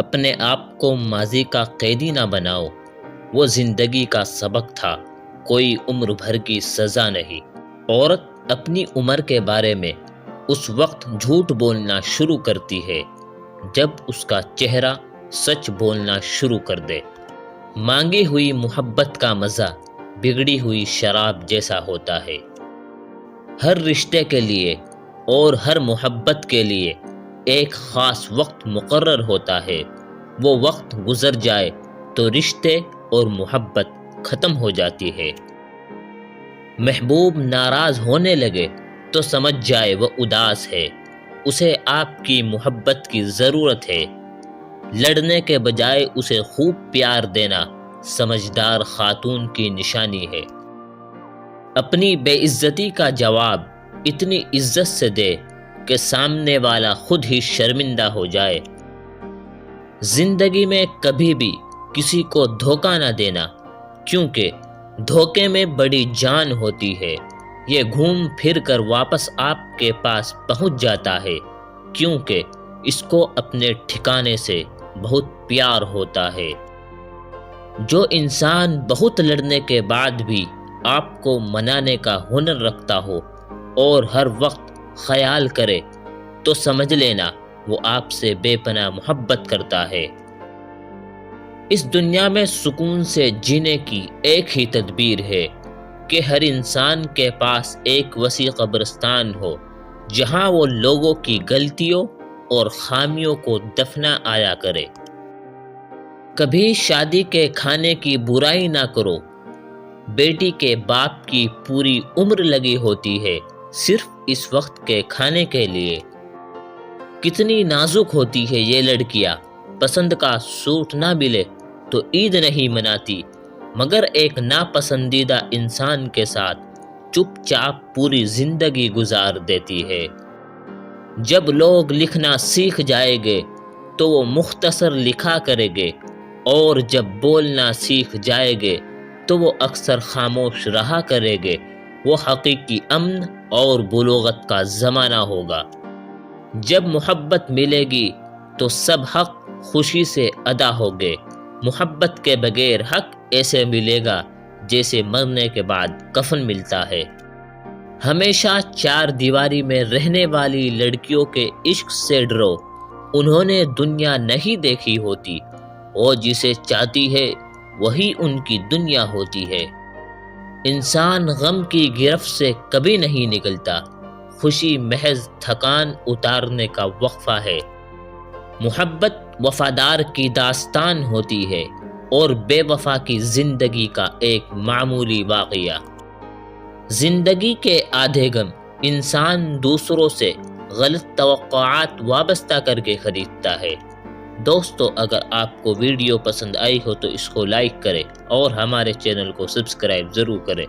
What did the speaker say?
اپنے آپ کو ماضی کا قیدی نہ بناؤ، وہ زندگی کا سبق تھا، کوئی عمر بھر کی سزا نہیں۔ عورت اپنی عمر کے بارے میں اس وقت جھوٹ بولنا شروع کرتی ہے جب اس کا چہرہ سچ بولنا شروع کر دے۔ مانگی ہوئی محبت کا مزہ بگڑی ہوئی شراب جیسا ہوتا ہے۔ ہر رشتے کے لیے اور ہر محبت کے لیے ایک خاص وقت مقرر ہوتا ہے۔ وہ وقت گزر جائے تو رشتے اور محبت ختم ہو جاتی ہے۔ محبوب ناراض ہونے لگے تو سمجھ جائے وہ اداس ہے، اسے آپ کی محبت کی ضرورت ہے۔ لڑنے کے بجائے اسے خوب پیار دینا سمجھدار خاتون کی نشانی ہے۔ اپنی بے عزتی کا جواب اتنی عزت سے دے کہ سامنے والا خود ہی شرمندہ ہو جائے۔ زندگی میں کبھی بھی کسی کو دھوکہ نہ دینا، کیونکہ دھوکے میں بڑی جان ہوتی ہے۔ یہ گھوم پھر کر واپس آپ کے پاس پہنچ جاتا ہے، کیونکہ اس کو اپنے ٹھکانے سے بہت پیار ہوتا ہے۔ جو انسان بہت لڑنے کے بعد بھی آپ کو منانے کا ہنر رکھتا ہو اور ہر وقت خیال کرے تو سمجھ لینا وہ آپ سے بے پناہ محبت کرتا ہے۔ اس دنیا میں سکون سے جینے کی ایک ہی تدبیر ہے کہ ہر انسان کے پاس ایک وسیع قبرستان ہو جہاں وہ لوگوں کی غلطیوں اور خامیوں کو دفنا آیا کرے۔ کبھی شادی کے کھانے کی برائی نہ کرو، بیٹی کے باپ کی پوری عمر لگی ہوتی ہے صرف اس وقت کے کھانے کے لیے۔ کتنی نازک ہوتی ہے یہ لڑکیاں، پسند کا سوٹ نہ ملے تو عید نہیں مناتی، مگر ایک ناپسندیدہ انسان کے ساتھ چپ چاپ پوری زندگی گزار دیتی ہے۔ جب لوگ لکھنا سیکھ جائیں گے تو وہ مختصر لکھا کریں گے، اور جب بولنا سیکھ جائیں گے تو وہ اکثر خاموش رہا کریں گے۔ وہ حقیقی امن اور بلوغت کا زمانہ ہوگا۔ جب محبت ملے گی تو سب حق خوشی سے ادا ہوگے۔ محبت کے بغیر حق ایسے ملے گا جیسے مرنے کے بعد کفن ملتا ہے۔ ہمیشہ چار دیواری میں رہنے والی لڑکیوں کے عشق سے ڈرو، انہوں نے دنیا نہیں دیکھی ہوتی، وہ جسے چاہتی ہے وہی ان کی دنیا ہوتی ہے۔ انسان غم کی گرفت سے کبھی نہیں نکلتا، خوشی محض تھکان اتارنے کا وقفہ ہے۔ محبت وفادار کی داستان ہوتی ہے اور بے وفا کی زندگی کا ایک معمولی واقعہ۔ زندگی کے آدھے غم انسان دوسروں سے غلط توقعات وابستہ کر کے خریدتا ہے۔ دوستو، اگر آپ کو ویڈیو پسند آئی ہو تو اس کو لائک کریں اور ہمارے چینل کو سبسکرائب ضرور کریں۔